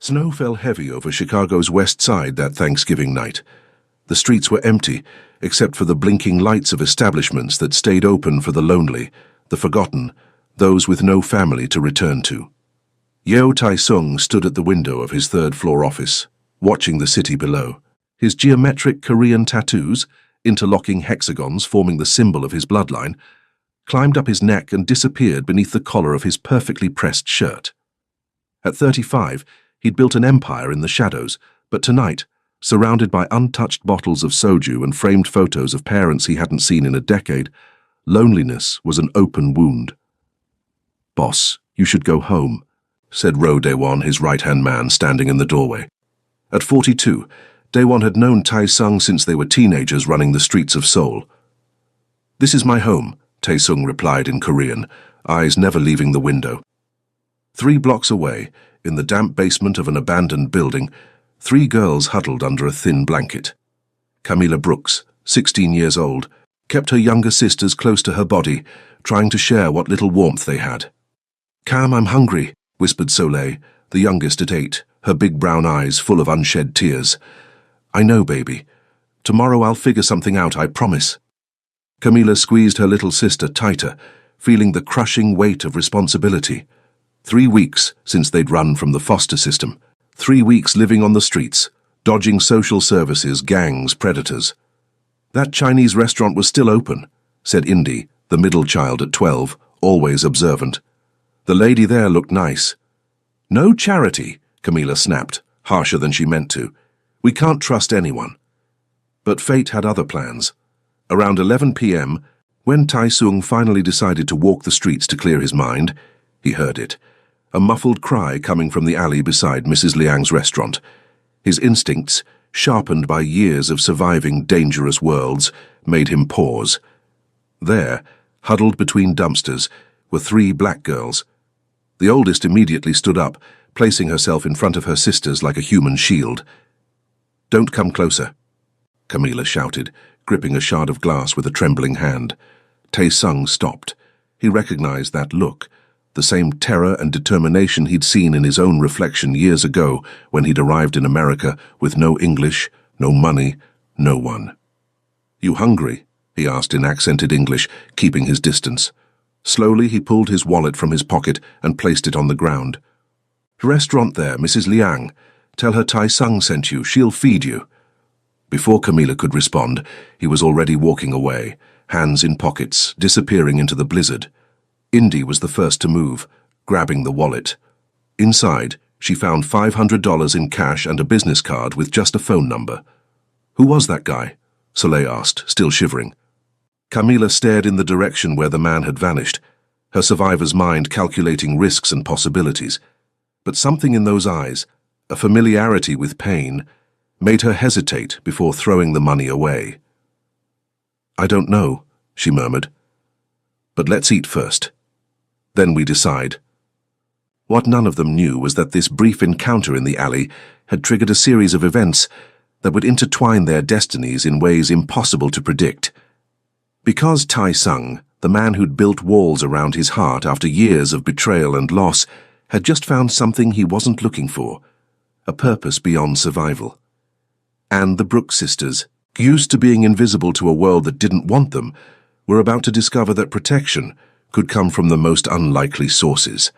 Snow fell heavy over Chicago's west side that Thanksgiving night. The streets were empty, except for the blinking lights of establishments that stayed open for the lonely, the forgotten, those with no family to return to. Yeo Tai-sung stood at the window of his third-floor office, watching the city below. His geometric Korean tattoos, interlocking hexagons forming the symbol of his bloodline, climbed up his neck and disappeared beneath the collar of his perfectly pressed shirt. At 35, he'd built an empire in the shadows, but tonight, surrounded by untouched bottles of soju and framed photos of parents he hadn't seen in a decade, loneliness was an open wound. "Boss, you should go home," said Ro Daewon, his right-hand man, standing in the doorway. At 42, Daewon had known Tae-sung since they were teenagers running the streets of Seoul. "This is my home," Tae-sung replied in Korean, eyes never leaving the window. 3 blocks away, in the damp basement of an abandoned building, 3 girls huddled under a thin blanket. Camilla Brooks, 16 years old, kept her younger sisters close to her body, trying to share what little warmth they had. "Cam, I'm hungry," whispered Soleil, the youngest at 8, her big brown eyes full of unshed tears. "I know, baby. Tomorrow I'll figure something out, I promise." Camilla squeezed her little sister tighter, feeling the crushing weight of responsibility. 3 weeks since they'd run from the foster system. 3 weeks living on the streets, dodging social services, gangs, predators. "That Chinese restaurant was still open," said Indy, the middle child at 12, always observant. "The lady there looked nice." "No charity," Camilla snapped, harsher than she meant to. "We can't trust anyone." But fate had other plans. Around 11 p.m., when Tai-sung finally decided to walk the streets to clear his mind, he heard it. A muffled cry coming from the alley beside Mrs. Liang's restaurant. His instincts, sharpened by years of surviving dangerous worlds, made him pause. There, huddled between dumpsters, were 3 black girls. The oldest immediately stood up, placing herself in front of her sisters like a human shield. "Don't come closer," Camilla shouted, gripping a shard of glass with a trembling hand. Tae-sung stopped. He recognized that look, the same terror and determination he'd seen in his own reflection years ago when he'd arrived in America with no English, no money, no one. "You hungry?" he asked in accented English, keeping his distance. Slowly he pulled his wallet from his pocket and placed it on the ground. "Restaurant there, Mrs. Liang. Tell her Tai-sung sent you, she'll feed you." Before Camilla could respond, he was already walking away, hands in pockets, disappearing into the blizzard. Indy was the first to move, grabbing the wallet. Inside, she found $500 in cash and a business card with just a phone number. "Who was that guy?" Soleil asked, still shivering. Camilla stared in the direction where the man had vanished, her survivor's mind calculating risks and possibilities. But something in those eyes, a familiarity with pain, made her hesitate before throwing the money away. "I don't know," she murmured. "But let's eat first. Then we decide." What none of them knew was that this brief encounter in the alley had triggered a series of events that would intertwine their destinies in ways impossible to predict. Because Tai-sung, the man who'd built walls around his heart after years of betrayal and loss, had just found something he wasn't looking for, a purpose beyond survival. And the Brooks sisters, used to being invisible to a world that didn't want them, were about to discover that protection could come from the most unlikely sources.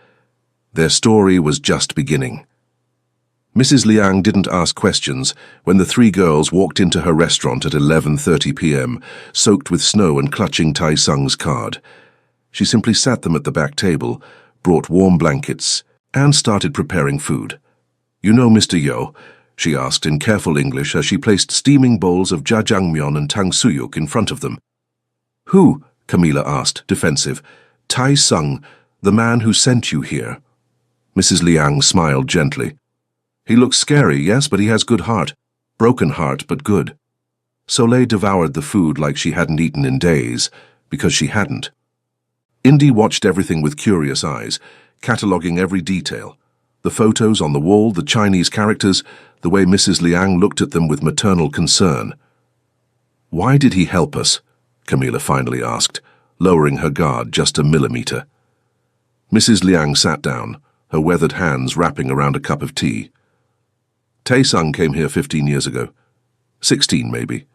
Their story was just beginning. Mrs. Liang didn't ask questions when the 3 girls walked into her restaurant at 11:30 p.m., soaked with snow and clutching Tai-sung's card. She simply sat them at the back table, brought warm blankets, and started preparing food. "You know Mr. Yo?" she asked in careful English as she placed steaming bowls of jjajangmyeon and tangsuyuk in front of them. "Who?" Camilla asked, defensive. "Tai-sung, the man who sent you here." Mrs. Liang smiled gently. "He looks scary, yes, but he has good heart. Broken heart, but good." Soleil devoured the food like she hadn't eaten in days, because she hadn't. Indy watched everything with curious eyes, cataloguing every detail. The photos on the wall, the Chinese characters, the way Mrs. Liang looked at them with maternal concern. "Why did he help us?" Camilla finally asked, lowering her guard just a millimeter. Mrs. Liang sat down, her weathered hands wrapping around a cup of tea. Tae-sung came here 15 years ago. 16, maybe.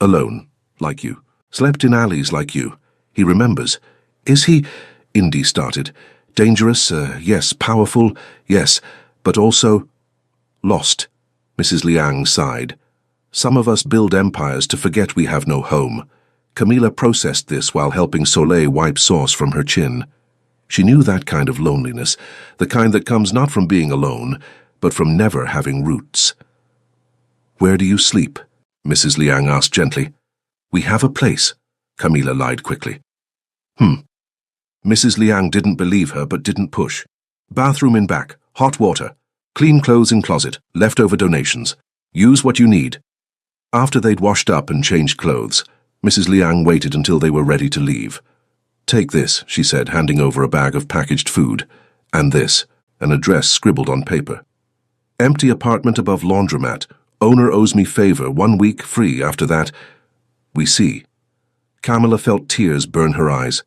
Alone, like you. Slept in alleys like you. He remembers. Is he? Indy started. Dangerous, yes. Powerful, yes. But also lost. Mrs. Liang sighed. Some of us build empires to forget we have no home. Camila processed this while helping Soleil wipe sauce from her chin. She knew that kind of loneliness, the kind that comes not from being alone, but from never having roots. Where do you sleep? Mrs. Liang asked gently. We have a place, Camila lied quickly. Mrs. Liang didn't believe her but didn't push. Bathroom in back, hot water, clean clothes in closet, leftover donations. Use what you need. After they'd washed up and changed clothes, Mrs. Liang waited until they were ready to leave. Take this, she said, handing over a bag of packaged food. And this, an address scribbled on paper. Empty apartment above laundromat. Owner owes me favor, 1 week free after that. We see. Camilla felt tears burn her eyes.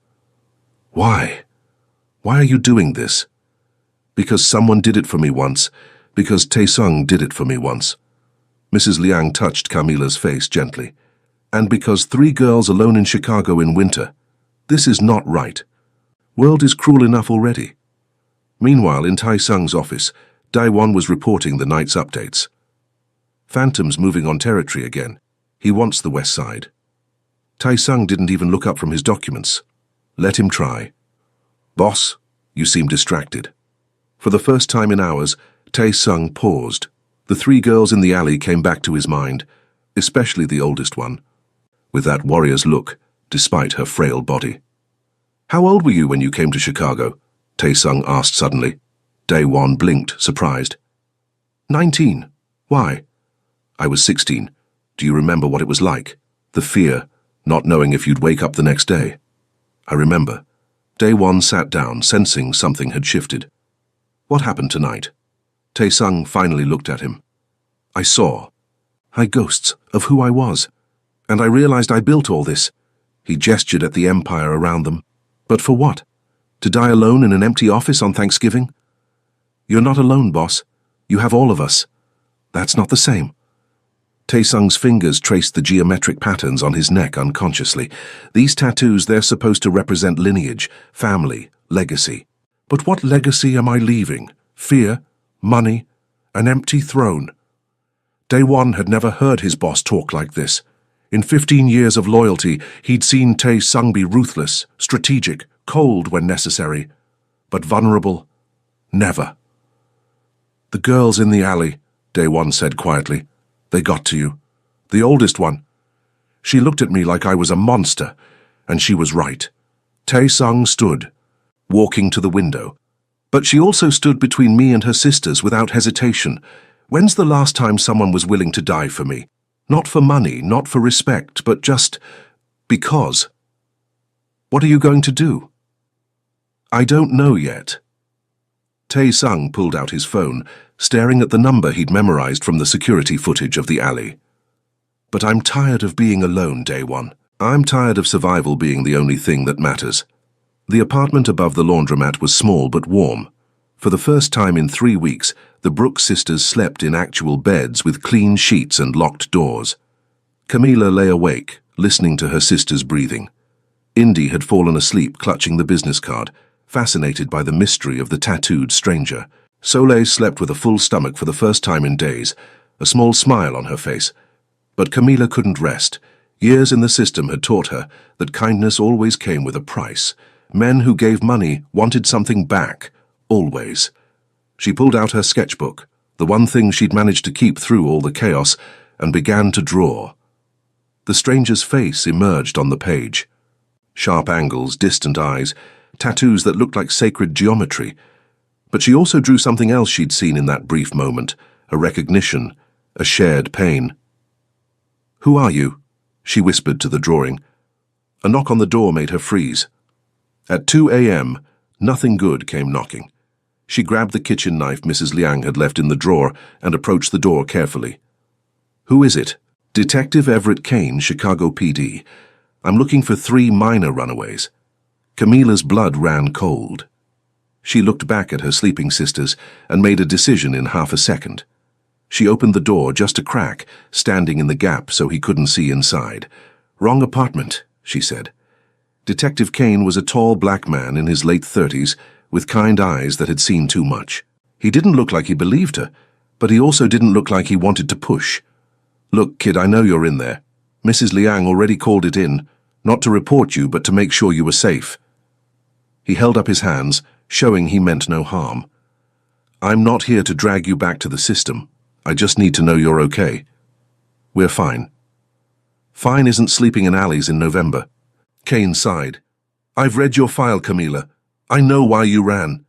Why? Why are you doing this? Because someone did it for me once. Because Tae-sung did it for me once. Mrs. Liang touched Camila's face gently. And because 3 girls alone in Chicago in winter. This is not right. World is cruel enough already. Meanwhile, in Tae-sung's office, Daewon was reporting the night's updates. Phantom's moving on territory again. He wants the west side. Tae-sung didn't even look up from his documents. Let him try. Boss, you seem distracted. For the first time in hours, Tae-sung paused. The 3 girls in the alley came back to his mind, especially the oldest one, with that warrior's look, despite her frail body. How old were you when you came to Chicago? Tae-sung asked suddenly. Daewon blinked, surprised. 19. Why? I was 16. Do you remember what it was like? The fear, not knowing if you'd wake up the next day. I remember. Daewon sat down, sensing something had shifted. What happened tonight? Tae-sung finally looked at him. I saw. Ghosts of who I was. And I realized I built all this. He gestured at the empire around them. But for what? To die alone in an empty office on Thanksgiving? You're not alone, boss. You have all of us. That's not the same. Tae-sung's fingers traced the geometric patterns on his neck unconsciously. These tattoos, they're supposed to represent lineage, family, legacy. But what legacy am I leaving? Fear? Money? An empty throne? Daewon had never heard his boss talk like this. In 15 years of loyalty, he'd seen Tae-sung be ruthless, strategic, cold when necessary. But vulnerable? Never. The girls in the alley, Daewon said quietly. They got to you. The oldest one. She looked at me like I was a monster, and she was right. Tae-sung stood, walking to the window. But she also stood between me and her sisters without hesitation. When's the last time someone was willing to die for me? Not for money, not for respect, but just because. What are you going to do? I don't know yet. Tae-sung pulled out his phone, staring at the number he'd memorized from the security footage of the alley. But I'm tired of being alone, Daewon. I'm tired of survival being the only thing that matters. The apartment above the laundromat was small but warm. For the first time in 3 weeks, the Brooks sisters slept in actual beds with clean sheets and locked doors. Camila lay awake, listening to her sister's breathing. Indy had fallen asleep clutching the business card, fascinated by the mystery of the tattooed stranger. Soleil slept with a full stomach for the first time in days, a small smile on her face. But Camila couldn't rest. Years in the system had taught her that kindness always came with a price. Men who gave money wanted something back, always. She pulled out her sketchbook, the one thing she'd managed to keep through all the chaos, and began to draw. The stranger's face emerged on the page. Sharp angles, distant eyes, tattoos that looked like sacred geometry. But she also drew something else she'd seen in that brief moment, a recognition, a shared pain. "Who are you?" she whispered to the drawing. A knock on the door made her freeze. At 2 a.m., nothing good came knocking. She grabbed the kitchen knife Mrs. Liang had left in the drawer and approached the door carefully. "Who is it?" "Detective Everett Kane, Chicago PD. I'm looking for 3 minor runaways." Camila's blood ran cold. She looked back at her sleeping sisters and made a decision in half a second. She opened the door just a crack, standing in the gap so he couldn't see inside. "Wrong apartment," she said. Detective Kane was a tall black man in his late 30s with kind eyes that had seen too much. He didn't look like he believed her, but he also didn't look like he wanted to push. "Look, kid, I know you're in there. Mrs. Liang already called it in, not to report you, but to make sure you were safe." He held up his hands, showing he meant no harm. "I'm not here to drag you back to the system. I just need to know you're okay." "We're fine." "Fine isn't sleeping in alleys in November." Kane sighed. "I've read your file, Camila. I know why you ran.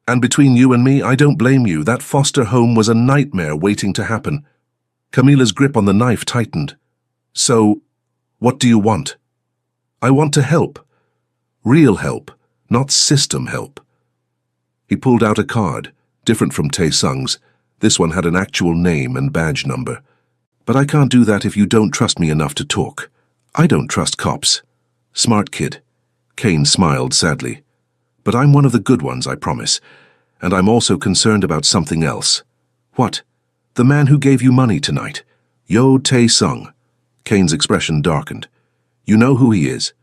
And between you and me, I don't blame you. That foster home was a nightmare waiting to happen." Camila's grip on the knife tightened. "So, what do you want?" "I want to help. Real help, not system help." He pulled out a card, different from Tae-sung's. This one had an actual name and badge number. "But I can't do that if you don't trust me enough to talk. I don't trust cops." "Smart kid." Kane smiled sadly. "But I'm one of the good ones, I promise. And I'm also concerned about something else." "What?" "The man who gave you money tonight. Yo Tae-sung." Kane's expression darkened. "You know who he is?"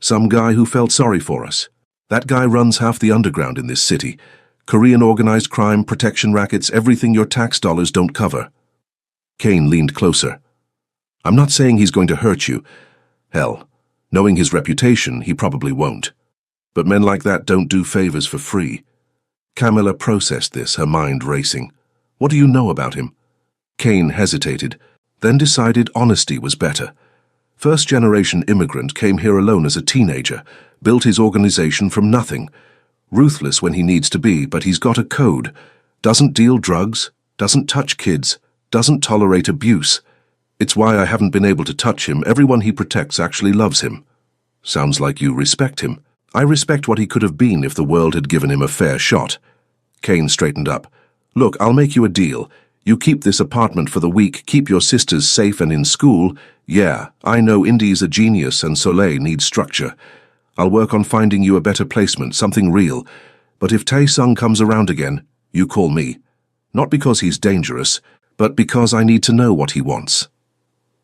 "Some guy who felt sorry for us. That guy runs half the underground in this city. Korean organized crime, protection rackets, everything your tax dollars don't cover." Kane leaned closer. "I'm not saying he's going to hurt you. Hell, knowing his reputation, he probably won't. But men like that don't do favors for free." Camilla processed this, her mind racing. "What do you know about him?" Kane hesitated, then decided honesty was better. First-generation immigrant, came here alone as a teenager, built his organization from nothing. Ruthless when he needs to be, but he's got a code. Doesn't deal drugs, doesn't touch kids, doesn't tolerate abuse. It's why I haven't been able to touch him. Everyone he protects actually loves him." "Sounds like you respect him." "I respect what he could have been if the world had given him a fair shot." Kane straightened up. "Look, I'll make you a deal. You keep this apartment for the week, keep your sisters safe and in school. Yeah, I know Indy's a genius and Soleil needs structure. I'll work on finding you a better placement, something real. But if Tae-sung comes around again, you call me. Not because he's dangerous, but because I need to know what he wants.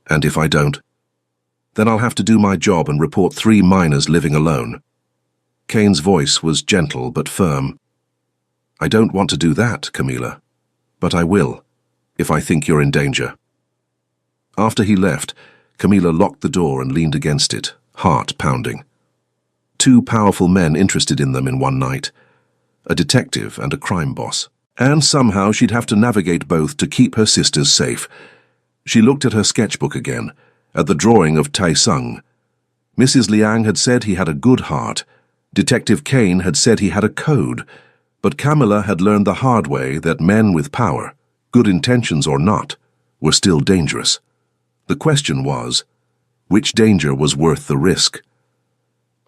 And if I don't, then I'll have to do my job and report 3 minors living alone." Kane's voice was gentle but firm. "I don't want to do that, Camila, but I will, if I think you're in danger." After he left, Camila locked the door and leaned against it, heart pounding. 2 powerful men interested in them in one night, a detective and a crime boss. And somehow she'd have to navigate both to keep her sisters safe. She looked at her sketchbook again, at the drawing of Tae-sung. Mrs. Liang had said he had a good heart. Detective Kane had said he had a code. But Camilla had learned the hard way that men with power, good intentions or not, were still dangerous. The question was, which danger was worth the risk?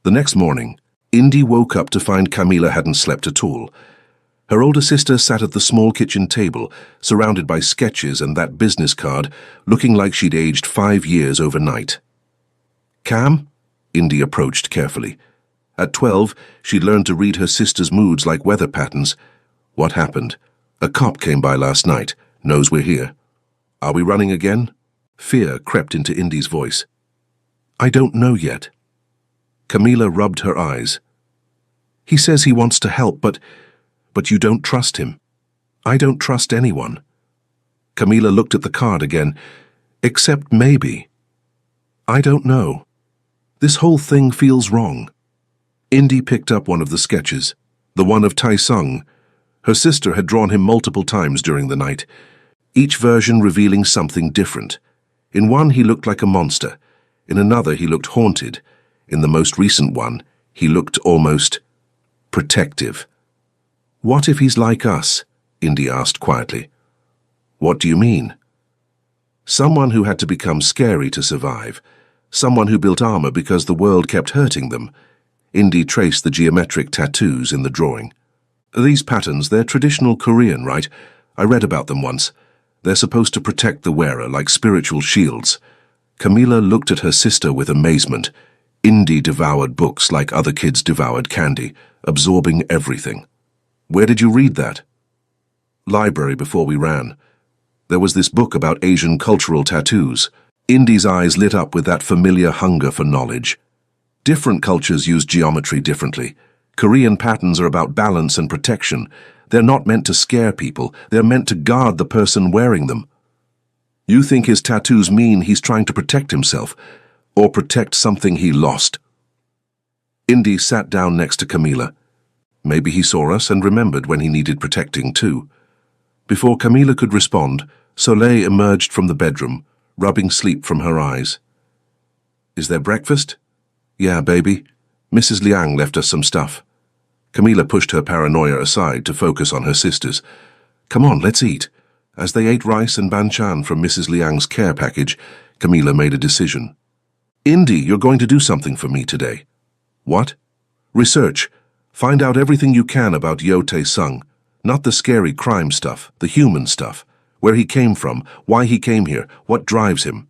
The next morning, Indy woke up to find Camila hadn't slept at all. Her older sister sat at the small kitchen table, surrounded by sketches and that business card, looking like she'd aged 5 years overnight. "Cam?" Indy approached carefully. At 12, she'd learned to read her sister's moods like weather patterns. "What happened?" "A cop came by last night. Knows we're here." "Are we running again?" Fear crept into Indy's voice. "I don't know yet." Camila rubbed her eyes. "He says he wants to help, but you don't trust him." "I don't trust anyone." Camila looked at the card again. "Except maybe. I don't know. This whole thing feels wrong." Indy picked up one of the sketches, the one of Tae-sung. Her sister had drawn him multiple times during the night, each version revealing something different. In one he looked like a monster, in another he looked haunted, in the most recent one he looked almost protective. "What if he's like us?" Indy asked quietly. "What do you mean?" "Someone who had to become scary to survive. Someone who built armor because the world kept hurting them." Indy traced the geometric tattoos in the drawing. "These patterns, they're traditional Korean, right? I read about them once. They're supposed to protect the wearer like spiritual shields." Camila looked at her sister with amazement. Indy devoured books like other kids devoured candy, absorbing everything. "Where did you read that?" "Library before we ran." There was this book about Asian cultural tattoos. Indy's eyes lit up with that familiar hunger for knowledge. Different cultures use geometry differently. Korean patterns are about balance and protection. They're not meant to scare people. They're meant to guard the person wearing them. You think his tattoos mean he's trying to protect himself, or protect something he lost? Indy sat down next to Camila. Maybe he saw us and remembered when he needed protecting too. Before Camila could respond, Soleil emerged from the bedroom, rubbing sleep from her eyes. "Is there breakfast?" "Yeah, baby. Mrs. Liang left us some stuff." Camila pushed her paranoia aside to focus on her sisters. "Come on, let's eat." As they ate rice and banchan from Mrs. Liang's care package, Camila made a decision. "Indy, you're going to do something for me today." "What?" "Research. Find out everything you can about Yo Tae-sung. Not the scary crime stuff, the human stuff. Where he came from, why he came here, what drives him."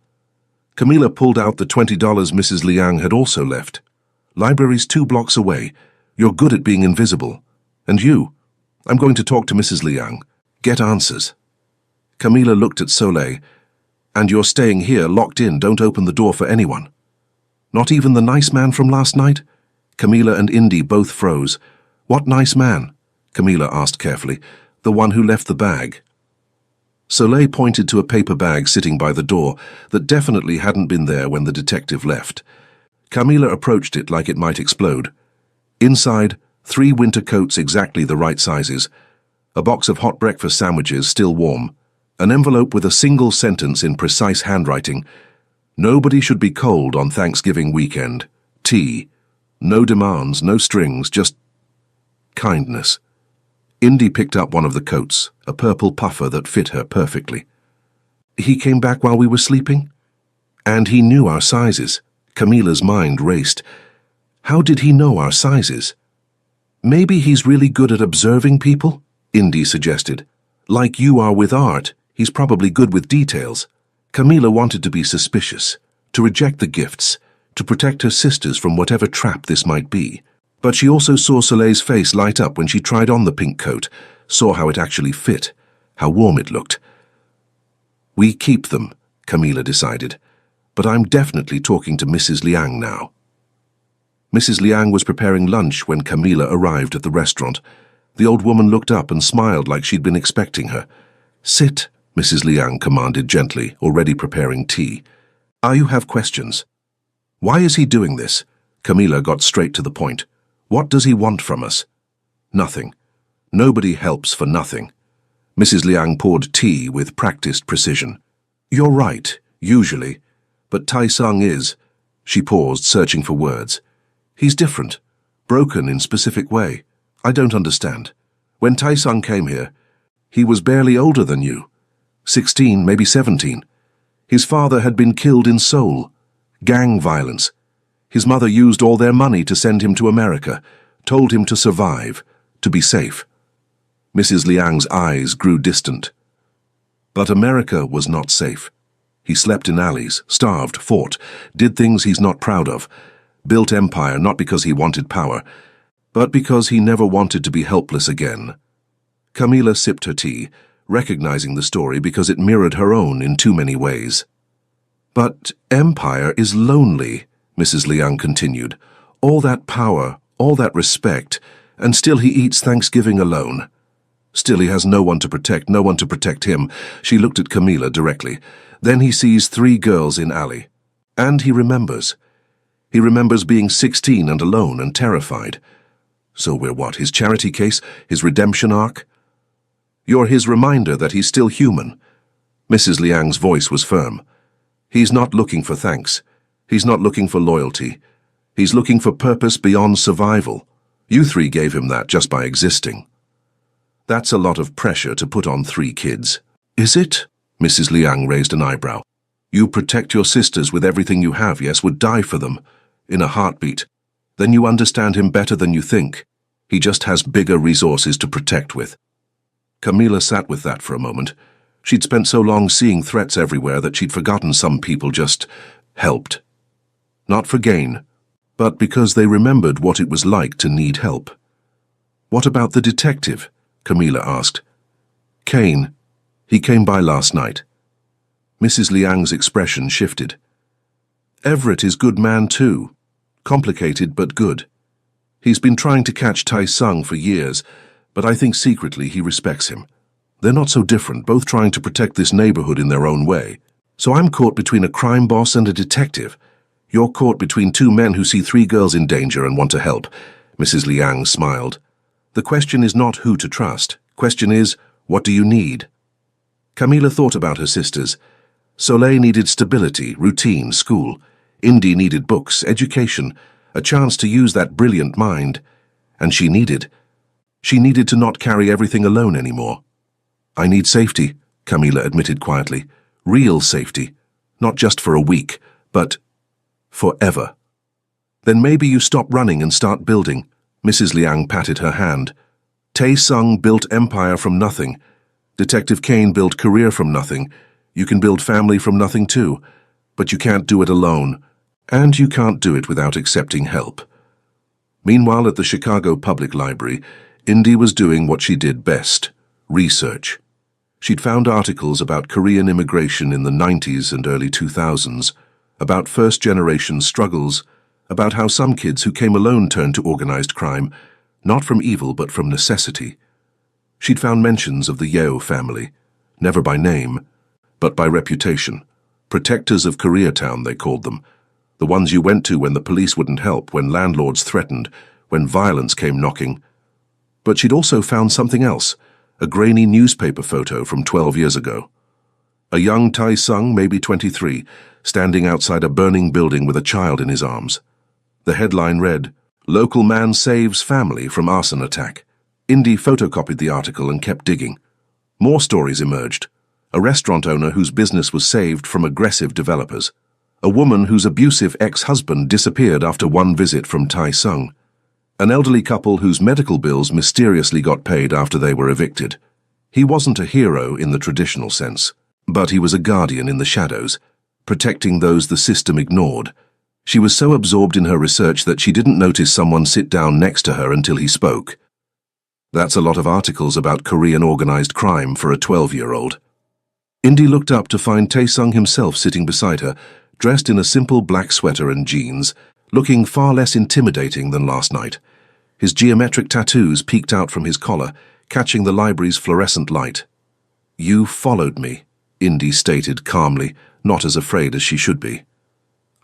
Camila pulled out the $20 Mrs. Liang had also left. "Library's 2 blocks away. You're good at being invisible. And you? I'm going to talk to Mrs. Liang. Get answers." Camila looked at Soleil. "And you're staying here, locked in, don't open the door for anyone?" "Not even the nice man from last night?" Camila and Indy both froze. "What nice man?" Camila asked carefully. "The one who left the bag." Soleil pointed to a paper bag sitting by the door that definitely hadn't been there when the detective left. Camila approached it like it might explode. Inside, 3 winter coats exactly the right sizes, a box of hot breakfast sandwiches still warm, an envelope with a single sentence in precise handwriting. "Nobody should be cold on Thanksgiving weekend. Tea. No demands, no strings, just kindness." Indy picked up one of the coats, a purple puffer that fit her perfectly. "He came back while we were sleeping?" "And he knew our sizes." Camila's mind raced. How did he know our sizes? "Maybe he's really good at observing people," Indy suggested. "Like you are with art, he's probably good with details." Camila wanted to be suspicious, to reject the gifts, to protect her sisters from whatever trap this might be. But she also saw Soleil's face light up when she tried on the pink coat, saw how it actually fit, how warm it looked. "We keep them," Camila decided. "But I'm definitely talking to Mrs. Liang now." Mrs. Liang was preparing lunch when Camila arrived at the restaurant. The old woman looked up and smiled like she'd been expecting her. "Sit," Mrs. Liang commanded gently, already preparing tea. "You have questions." "Why is he doing this?" Camila got straight to the point. "What does he want from us?" "Nothing. Nobody helps for nothing." Mrs. Liang poured tea with practiced precision. "You're right, usually. But Tae-sung is—" She paused, searching for words. "He's different, broken in specific way. I don't understand. When Tae-sung came here, he was barely older than you. 16, maybe 17. His father had been killed in Seoul. Gang violence. His mother used all their money to send him to America, told him to survive, to be safe." Mrs. Liang's eyes grew distant. "But America was not safe. He slept in alleys, starved, fought, did things he's not proud of, built empire not because he wanted power, but because he never wanted to be helpless again." Camila sipped her tea, recognizing the story because it mirrored her own in too many ways. "But empire is lonely," Mrs. Liang continued. "All that power, all that respect, and still he eats Thanksgiving alone. Still he has no one to protect him." She looked at Camila directly. "Then he sees 3 girls in alley. And he remembers. He remembers being 16 and alone and terrified. So we're what, his charity case, his redemption arc? You're his reminder that he's still human." Mrs. Liang's voice was firm. "He's not looking for thanks. He's not looking for loyalty. He's looking for purpose beyond survival. You 3 gave him that just by existing." "That's a lot of pressure to put on 3 kids." "Is it?" Mrs. Liang raised an eyebrow. "You protect your sisters with everything you have, yes, would die for them, in a heartbeat. Then you understand him better than you think. He just has bigger resources to protect with." Camila sat with that for a moment. She'd spent so long seeing threats everywhere that she'd forgotten some people just helped. Not for gain, but because they remembered what it was like to need help. "What about the detective?" Camila asked. "Kane. He came by last night. Mrs. Liang's expression shifted. Everett is good man too. Complicated but good. He's been trying to catch Tai Sung for years, but I think secretly he respects him. They're not so different, both trying to protect this neighborhood in their own way. So I'm caught between a crime boss and a detective. You're caught between two men who see three girls in danger and want to help. Mrs. Liang smiled. The question is not who to trust. Question is, what do you need? Camila thought about her sisters. Soleil needed stability, routine, school. Indy needed books, education, a chance to use that brilliant mind. And she needed to not carry everything alone anymore. I need safety, Camila admitted quietly. Real safety. Not just for a week, but forever. Then maybe you stop running and start building. Mrs. Liang patted her hand. Tai Sung built empire from nothing. Detective Kane built career from nothing. You can build family from nothing too. But you can't do it alone. And you can't do it without accepting help. Meanwhile, at the Chicago Public Library, Indy was doing what she did best. Research. She'd found articles about Korean immigration in the 90s and early 2000s, about first-generation struggles, about how some kids who came alone turned to organized crime, not from evil but from necessity. She'd found mentions of the Yeo family, never by name, but by reputation. Protectors of Koreatown, they called them. The ones you went to when the police wouldn't help, when landlords threatened, when violence came knocking. But she'd also found something else, a grainy newspaper photo from 12 years ago. A young Tai Sung, maybe 23, standing outside a burning building with a child in his arms. The headline read, "Local man saves family from arson attack." Indy photocopied the article and kept digging. More stories emerged. A restaurant owner whose business was saved from aggressive developers. A woman whose abusive ex-husband disappeared after one visit from Tai Sung. An elderly couple whose medical bills mysteriously got paid after they were evicted. He wasn't a hero in the traditional sense, but he was a guardian in the shadows, protecting those the system ignored. She was so absorbed in her research that she didn't notice someone sit down next to her until he spoke. That's a lot of articles about Korean organized crime for a 12-year-old. Indy looked up to find Tai Sung himself sitting beside her, dressed in a simple black sweater and jeans, looking far less intimidating than last night. His geometric tattoos peeked out from his collar, catching the library's fluorescent light. "You followed me," Indy stated calmly, not as afraid as she should be.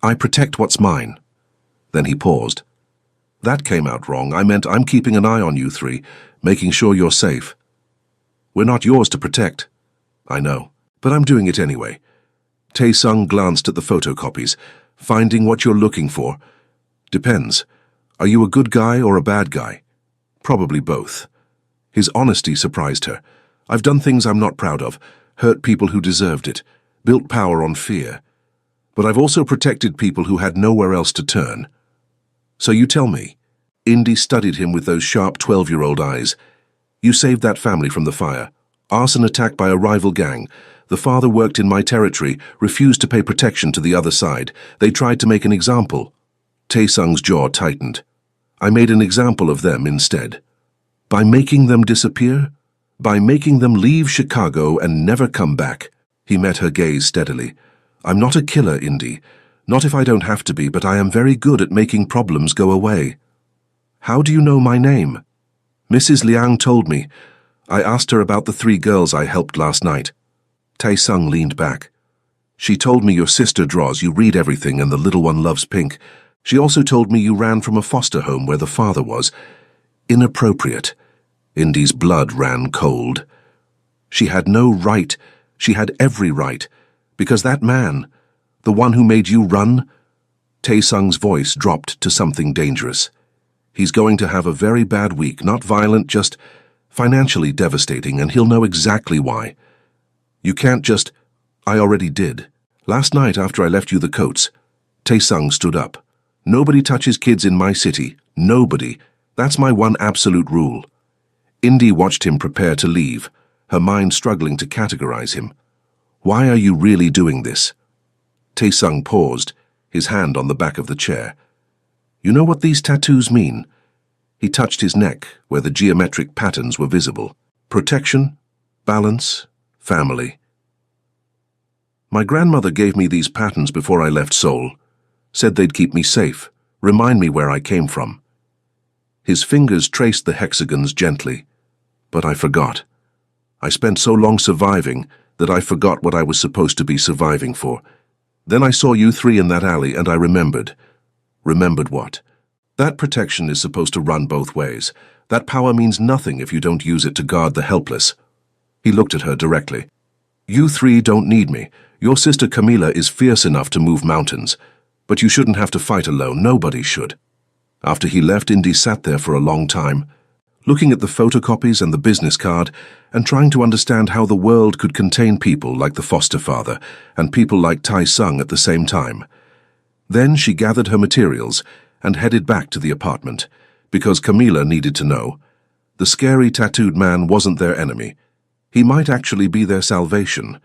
"I protect what's mine." Then he paused. "That came out wrong. I meant I'm keeping an eye on you three, making sure you're safe. We're not yours to protect." "I know, but I'm doing it anyway." Tai Sung glanced at the photocopies. "Finding what you're looking for? Depends. Are you a good guy or a bad guy?" "Probably both." His honesty surprised her. "I've done things I'm not proud of, hurt people who deserved it, built power on fear. But I've also protected people who had nowhere else to turn." "So you tell me." Indy studied him with those sharp 12-year-old eyes. "You saved that family from the fire. Arson attack by a rival gang. The father worked in my territory, refused to pay protection to the other side. They tried to make an example." Tai Sung's jaw tightened. "I made an example of them instead." "By making them disappear? By making them leave Chicago and never come back?" He met her gaze steadily. "I'm not a killer, Indy. Not if I don't have to be, but I am very good at making problems go away." "How do you know my name?" "Mrs. Liang told me. I asked her about the three girls I helped last night." Tai Sung leaned back. "She told me your sister draws, you read everything, and the little one loves pink. She also told me you ran from a foster home where the father was. Inappropriate." Indy's blood ran cold. She had no right. She had every right. Because that man, the one who made you run. Tai Sung's voice dropped to something dangerous. "He's going to have a very bad week, not violent, just financially devastating, and he'll know exactly why. You can't just—" "I already did. Last night after I left you the coats." Tai Sung stood up. "Nobody touches kids in my city. Nobody. That's my one absolute rule." Indy watched him prepare to leave, her mind struggling to categorize him. "Why are you really doing this?" Tai Sung paused, his hand on the back of the chair. "You know what these tattoos mean?" He touched his neck, where the geometric patterns were visible. "Protection, balance, family. My grandmother gave me these patterns before I left Seoul, said they'd keep me safe, remind me where I came from. His fingers traced the hexagons gently, but I forgot. I spent so long surviving that I forgot what I was supposed to be surviving for. Then I saw you three in that alley and I remembered. Remembered what? That protection is supposed to run both ways. That power means nothing if you don't use it to guard the helpless. He looked at her directly. You three don't need me. Your sister Camila is fierce enough to move mountains. But you shouldn't have to fight alone. Nobody should. After he left, Indy sat there for a long time, looking at the photocopies and the business card and trying to understand how the world could contain people like the foster father and people like Tai Sung at the same time. Then she gathered her materials and headed back to the apartment, because Camila needed to know. The scary tattooed man wasn't their enemy. He might actually be their salvation.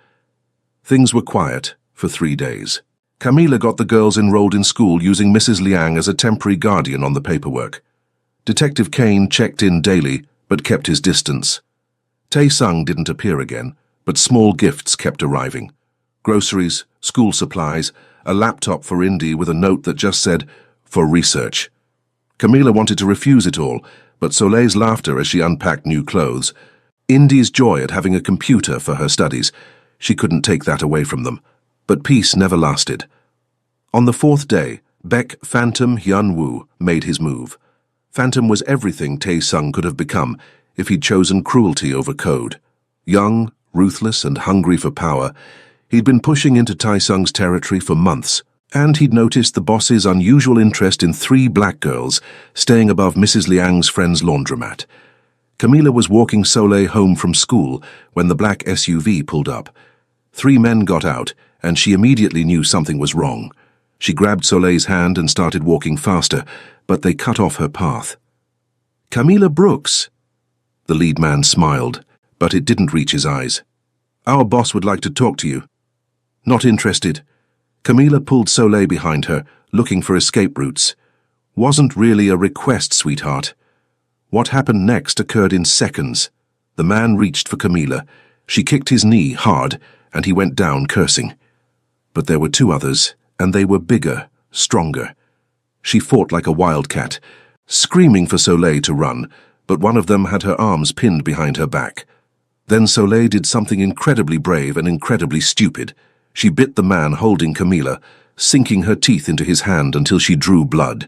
Things were quiet for 3 days. Camila got the girls enrolled in school using Mrs. Liang as a temporary guardian on the paperwork. Detective Kane checked in daily, but kept his distance. Tae Sung didn't appear again, but small gifts kept arriving. Groceries, school supplies, a laptop for Indy with a note that just said, "For research." Camila wanted to refuse it all, but Soleil's laughter as she unpacked new clothes, Indy's joy at having a computer for her studies, she couldn't take that away from them. But peace never lasted. On the 4th day, Baek Phantom Hyun-woo made his move. Phantom was everything Tae Sung could have become if he'd chosen cruelty over code. Young, ruthless, and hungry for power, he'd been pushing into Tai Sung's territory for months, and he'd noticed the boss's unusual interest in 3 black girls staying above Mrs. Liang's friend's laundromat. Camila was walking Soleil home from school when the black SUV pulled up. 3 men got out, and she immediately knew something was wrong. She grabbed Soleil's hand and started walking faster, but they cut off her path. "Camila Brooks." The lead man smiled, but it didn't reach his eyes. "Our boss would like to talk to you." "Not interested." Camila pulled Soleil behind her, looking for escape routes. "Wasn't really a request, sweetheart." What happened next occurred in seconds. The man reached for Camila. She kicked his knee hard, and he went down cursing. But there were 2 others, and they were bigger, stronger. She fought like a wildcat, screaming for Soleil to run, but one of them had her arms pinned behind her back. Then Soleil did something incredibly brave and incredibly stupid. She bit the man holding Camila, sinking her teeth into his hand until she drew blood.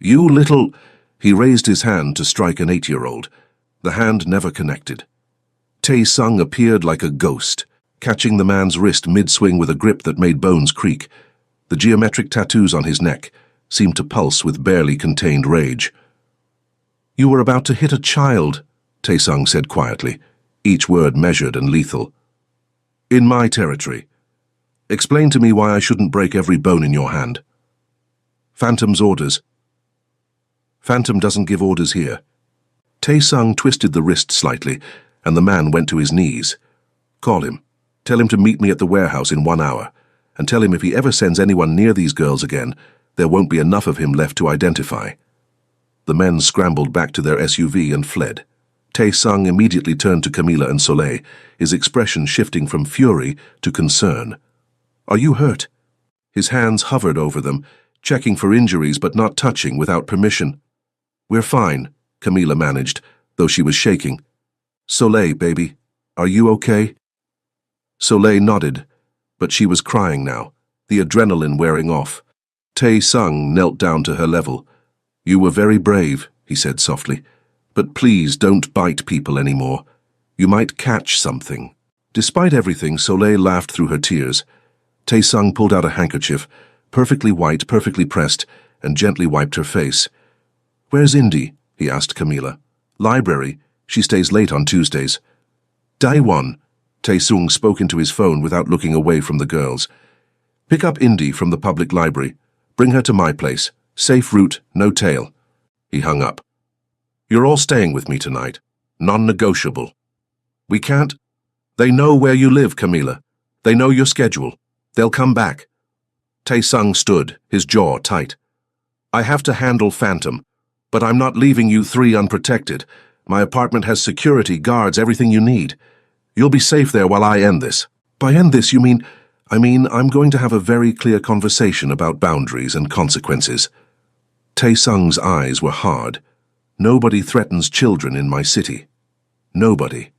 "You little—" He raised his hand to strike an 8-year-old. The hand never connected. Tae Sung appeared like a ghost, catching the man's wrist mid-swing with a grip that made bones creak. The geometric tattoos on his neck seemed to pulse with barely contained rage. "You were about to hit a child," Tae Sung said quietly, each word measured and lethal. "In my territory. Explain to me why I shouldn't break every bone in your hand." "Phantom's orders." "Phantom doesn't give orders here." Tae Sung twisted the wrist slightly, and the man went to his knees. "Call him. Tell him to meet me at the warehouse in 1 hour, and tell him if he ever sends anyone near these girls again, there won't be enough of him left to identify." The men scrambled back to their SUV and fled. Tae Sung immediately turned to Camila and Soleil, his expression shifting from fury to concern. "Are you hurt?" His hands hovered over them, checking for injuries but not touching without permission. "We're fine," Camila managed, though she was shaking. "Soleil, baby, are you okay?" Soleil nodded, but she was crying now, the adrenaline wearing off. Tae Sung knelt down to her level. "You were very brave," he said softly, "but please don't bite people anymore. You might catch something." Despite everything, Soleil laughed through her tears. Tae Sung pulled out a handkerchief, perfectly white, perfectly pressed, and gently wiped her face. "Where's Indy?" he asked Camila. "Library. She stays late on Tuesdays." "Daewon," Tae Sung spoke into his phone without looking away from the girls. "Pick up Indy from the public library. Bring her to my place. Safe route, no tail." He hung up. "You're all staying with me tonight. Non-negotiable." "We can't—" "They know where you live, Camila. They know your schedule. They'll come back." Tae Sung stood, his jaw tight. "I have to handle Phantom, but I'm not leaving you 3 unprotected. My apartment has security, guards, everything you need. You'll be safe there while I end this. By end this, you mean... I'm going to have a very clear conversation about boundaries and consequences. Tae-sung's eyes were hard. Nobody threatens children in my city. Nobody.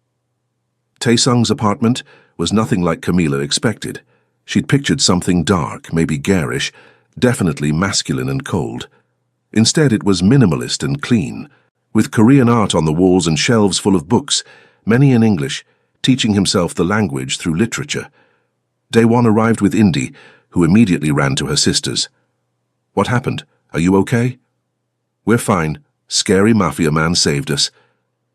Tae-sung's apartment was nothing like Camilla expected. She'd pictured something dark, maybe garish, definitely masculine and cold. Instead, it was minimalist and clean, with Korean art on the walls and shelves full of books, many in English, teaching himself the language through literature. Daewon arrived with Indy, who immediately ran to her sisters. What happened? Are you okay? We're fine. Scary Mafia man saved us.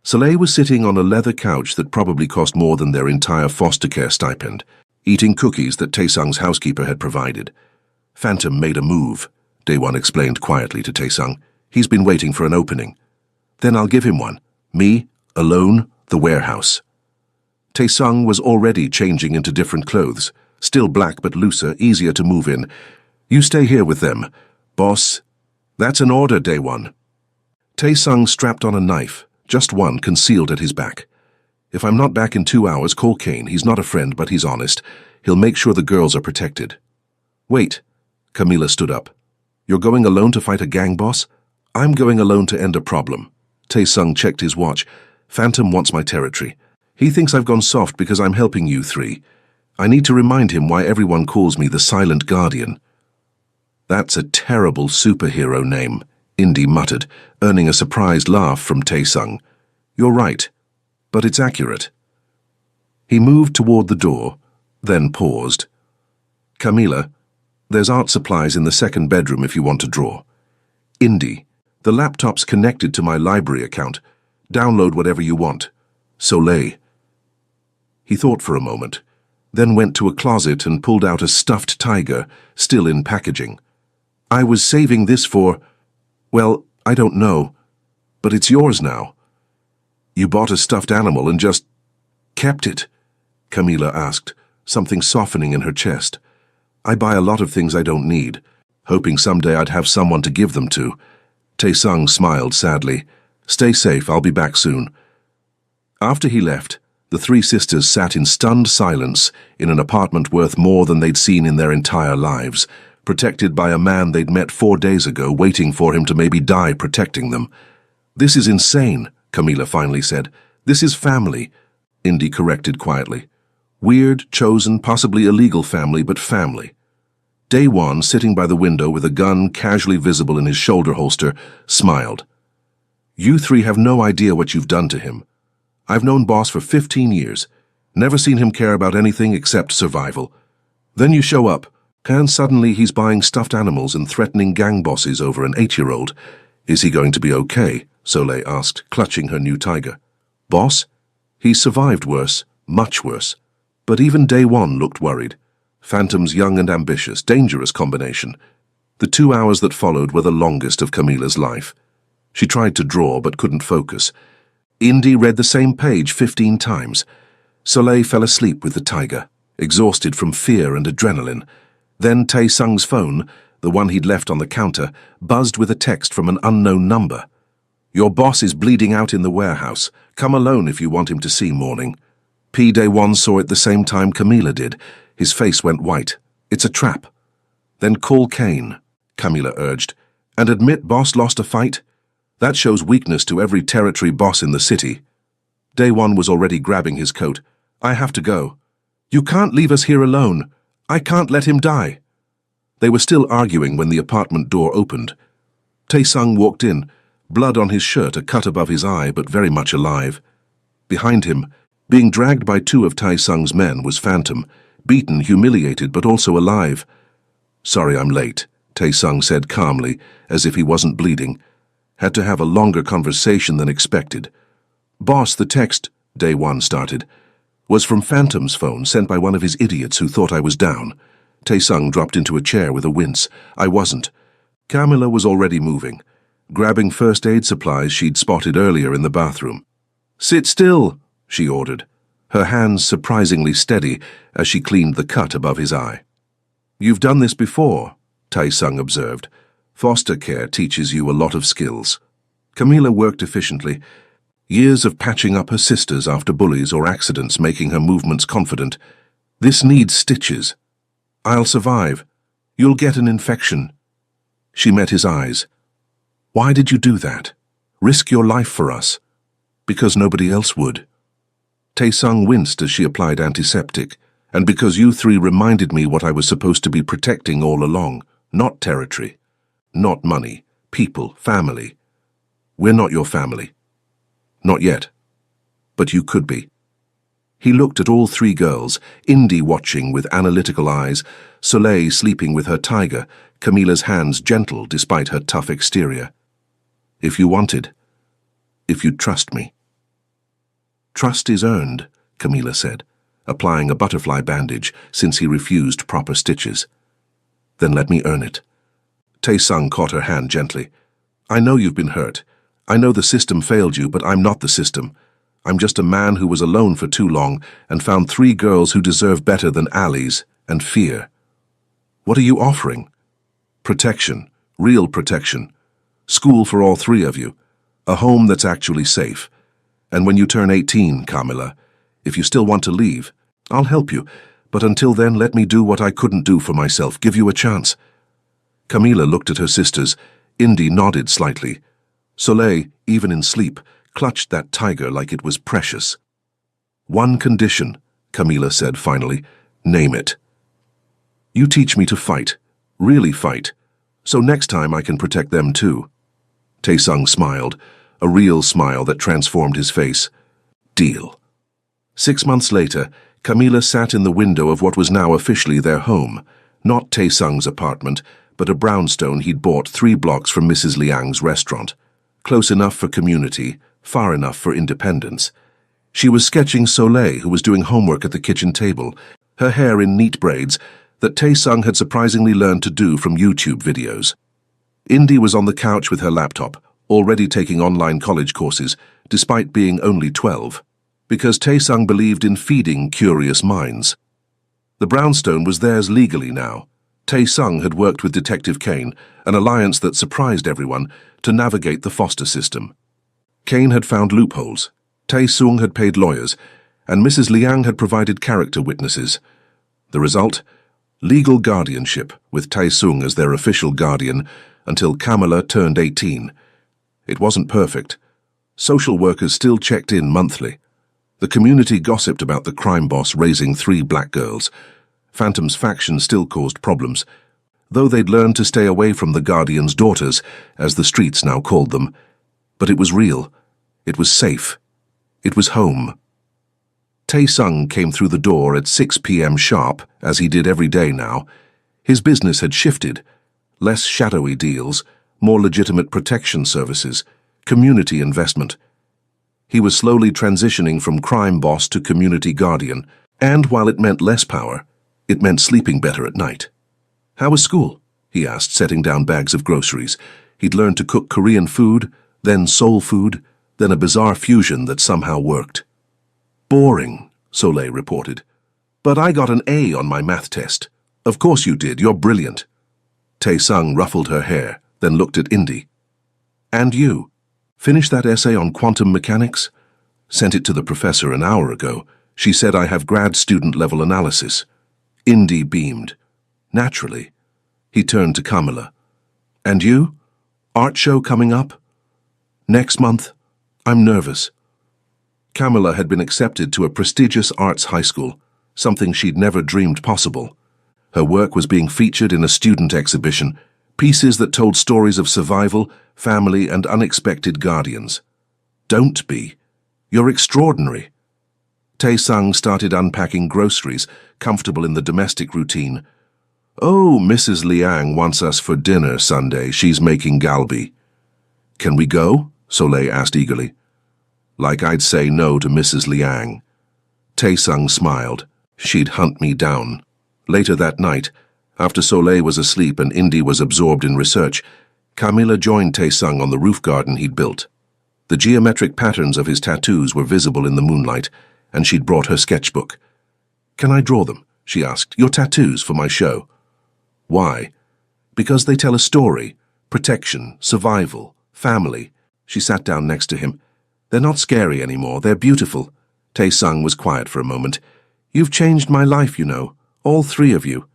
Soleil was sitting on a leather couch that probably cost more than their entire foster care stipend, eating cookies that Tae-sung's housekeeper had provided. Phantom made a move, Daewon explained quietly to Tae-sung. He's been waiting for an opening. Then I'll give him one. Me, alone, the warehouse. Tae-sung was already changing into different clothes, still black but looser, easier to move in. You stay here with them. Boss. That's an order, Daewon. Tae-sung strapped on a knife, just one concealed at his back. If I'm not back in 2 hours, call Kane. He's not a friend, but he's honest. He'll make sure the girls are protected. Wait. Camilla stood up. You're going alone to fight a gang boss? I'm going alone to end a problem. Tae-sung checked his watch. Phantom wants my territory. He thinks I've gone soft because I'm helping you three. I need to remind him why everyone calls me the Silent Guardian. That's a terrible superhero name, Indy muttered, earning a surprised laugh from Tae-sung. You're right, but it's accurate. He moved toward the door, then paused. Camilla, there's art supplies in the second bedroom if you want to draw. Indy, the laptop's connected to my library account. Download whatever you want. Soleil. He thought for a moment, then went to a closet and pulled out a stuffed tiger, still in packaging. I was saving this for... well, I don't know, but it's yours now. You bought a stuffed animal and just... kept it? Camilla asked, something softening in her chest. I buy a lot of things I don't need, hoping someday I'd have someone to give them to. Tae-sung smiled sadly. Stay safe, I'll be back soon. After he left, the three sisters sat in stunned silence in an apartment worth more than they'd seen in their entire lives, protected by a man they'd met 4 days ago, waiting for him to maybe die protecting them. This is insane, Camilla finally said. This is family, Indy corrected quietly. Weird, chosen, possibly illegal family, but family. Daewon, sitting by the window with a gun casually visible in his shoulder holster, smiled. You three have no idea what you've done to him. I've known Boss for 15 years, never seen him care about anything except survival. Then you show up, and suddenly he's buying stuffed animals and threatening gang bosses over an 8-year-old. Is he going to be okay? Soleil asked, clutching her new tiger. Boss? He's survived worse, much worse. But even Daewon looked worried. Phantom's young and ambitious, dangerous combination. The 2 hours that followed were the longest of Camilla's life. She tried to draw but couldn't focus. Indy read the same page 15 times. Soleil fell asleep with the tiger, exhausted from fear and adrenaline. Then Tae-sung's phone, the one he'd left on the counter, buzzed with a text from an unknown number. Your boss is bleeding out in the warehouse. Come alone if you want him to see morning. P. Daewon saw it the same time Camilla did. His face went white. It's a trap. Then call Kane, Camilla urged, and admit boss lost a fight. That shows weakness to every territory boss in the city. Daewon was already grabbing his coat. I have to go. You can't leave us here alone. I can't let him die. They were still arguing when the apartment door opened. Tae-sung walked in, blood on his shirt, a cut above his eye, but very much alive. Behind him, being dragged by 2 of Tae-sung's men, was Phantom, beaten, humiliated, but also alive. Sorry I'm late, Tae-sung said calmly, as if he wasn't bleeding. Had to have a longer conversation than expected. Boss, the text, Daewon started, was from Phantom's phone sent by one of his idiots who thought I was down. Tae-sung dropped into a chair with a wince. I wasn't. Camilla was already moving, grabbing first aid supplies she'd spotted earlier in the bathroom. Sit still, she ordered, her hands surprisingly steady as she cleaned the cut above his eye. You've done this before, Tae-sung observed. Foster care teaches you a lot of skills. Camilla worked efficiently. Years of patching up her sisters after bullies or accidents making her movements confident. This needs stitches. I'll survive. You'll get an infection. She met his eyes. Why did you do that? Risk your life for us? Because nobody else would. Tae-sung winced as she applied antiseptic. And because you three reminded me what I was supposed to be protecting all along. Not territory. Not money. People. Family. We're not your family. Not yet. But you could be. He looked at all three girls, Indy watching with analytical eyes, Soleil sleeping with her tiger, Camilla's hands gentle despite her tough exterior. If you wanted. If you'd trust me. Trust is earned, Camilla said, applying a butterfly bandage since he refused proper stitches. Then let me earn it. Tae-sung caught her hand gently. I know you've been hurt. I know the system failed you, but I'm not the system. I'm just a man who was alone for too long and found three girls who deserve better than alleys and fear. What are you offering? Protection. Real protection. School for all three of you. A home that's actually safe. And when you turn 18, Camilla, if you still want to leave, I'll help you. But until then, let me do what I couldn't do for myself. Give you a chance. Camilla looked at her sisters. Indy nodded slightly. Soleil, even in sleep, clutched that tiger like it was precious. One condition, Camilla said finally. Name it. You teach me to fight. Really fight. So next time I can protect them too. Tae-sung smiled, a real smile that transformed his face. Deal. 6 months later, Camilla sat in the window of what was now officially their home. Not Tae-sung's apartment, but a brownstone he'd bought 3 blocks from Mrs. Liang's restaurant. Close enough for community, far enough for independence. She was sketching Soleil, who was doing homework at the kitchen table, her hair in neat braids that Tae-sung had surprisingly learned to do from YouTube videos. Indy was on the couch with her laptop, already taking online college courses, despite being only 12, because Tae-sung believed in feeding curious minds. The brownstone was theirs legally now. Tae-sung had worked with Detective Kane, an alliance that surprised everyone, to navigate the foster system. Kane had found loopholes, Tae-sung had paid lawyers, and Mrs. Liang had provided character witnesses. The result? Legal guardianship, with Tae-sung as their official guardian, until Camilla turned 18. It wasn't perfect. Social workers still checked in monthly. The community gossiped about the crime boss raising 3 black girls. Phantom's faction still caused problems, though they'd learned to stay away from the Guardian's daughters, as the streets now called them. But it was real. It was safe. It was home. Tae-sung came through the door at 6 p.m. sharp, as he did every day now. His business had shifted. Less shadowy deals, more legitimate protection services, community investment. He was slowly transitioning from crime boss to community guardian, and while it meant less power, it meant sleeping better at night. How was school? He asked, setting down bags of groceries. He'd learned to cook Korean food, then soul food, then a bizarre fusion that somehow worked. Boring, Soleil reported. But I got an A on my math test. Of course you did, you're brilliant. Tae-sung ruffled her hair, then looked at Indy. And you? Finished that essay on quantum mechanics? Sent it to the professor an hour ago. She said I have grad student level analysis. Indy beamed. Naturally. He turned to Camilla. And you? Art show coming up? Next month. I'm nervous. Camilla had been accepted to a prestigious arts high school, something she'd never dreamed possible. Her work was being featured in a student exhibition, pieces that told stories of survival, family, and unexpected guardians. Don't be. You're extraordinary. Tae-sung started unpacking groceries, comfortable in the domestic routine. Oh, Mrs. Liang wants us for dinner Sunday. She's making galbi. Can we go? Soleil asked eagerly. Like I'd say no to Mrs. Liang. Tae-sung smiled. She'd hunt me down. Later that night, after Soleil was asleep and Indy was absorbed in research, Camilla joined Tae-sung on the roof garden he'd built. The geometric patterns of his tattoos were visible in the moonlight, and she'd brought her sketchbook. Can I draw them? She asked. Your tattoos for my show. Why? Because they tell a story. Protection, survival, family. She sat down next to him. They're not scary anymore, they're beautiful. Tae-sung was quiet for a moment. You've changed my life, you know, all three of you.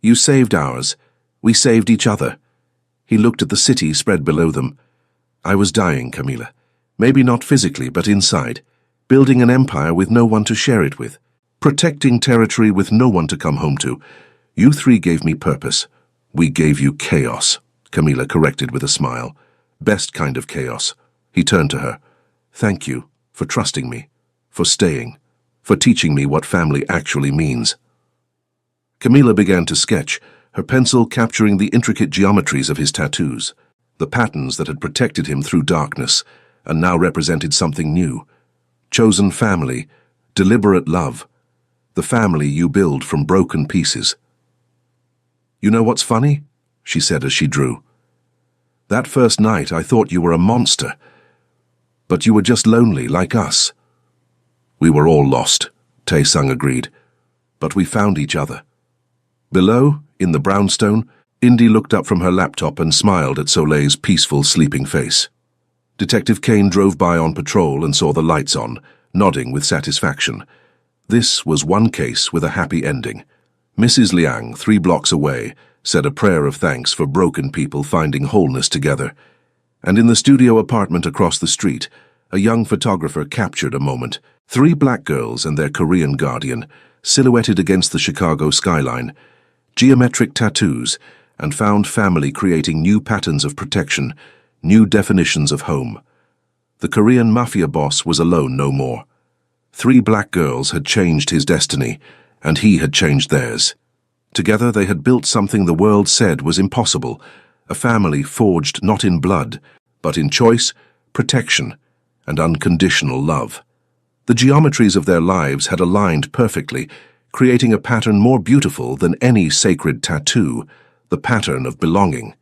You saved ours. We saved each other. He looked at the city spread below them. I was dying, Camila. Maybe not physically, but inside. Building an empire with no one to share it with. Protecting territory with no one to come home to. You three gave me purpose. We gave you chaos, Camila corrected with a smile. Best kind of chaos. He turned to her. Thank you for trusting me, for staying, for teaching me what family actually means. Camila began to sketch, her pencil capturing the intricate geometries of his tattoos, the patterns that had protected him through darkness and now represented something new. Chosen family, deliberate love, the family you build from broken pieces. You know what's funny? She said as she drew. That first night I thought you were a monster, but you were just lonely like us. We were all lost, Tae-sung agreed, but we found each other. Below, in the brownstone, Indy looked up from her laptop and smiled at Soleil's peaceful, sleeping face. Detective Kane drove by on patrol and saw the lights on, nodding with satisfaction. This was one case with a happy ending. Mrs. Liang, 3 blocks away, said a prayer of thanks for broken people finding wholeness together. And in the studio apartment across the street, a young photographer captured a moment. 3 black girls and their Korean guardian, silhouetted against the Chicago skyline, geometric tattoos, and found family creating new patterns of protection, new definitions of home. The Korean Mafia boss was alone no more. 3 black girls had changed his destiny, and he had changed theirs. Together they had built something the world said was impossible, a family forged not in blood, but in choice, protection, and unconditional love. The geometries of their lives had aligned perfectly, creating a pattern more beautiful than any sacred tattoo, the pattern of belonging.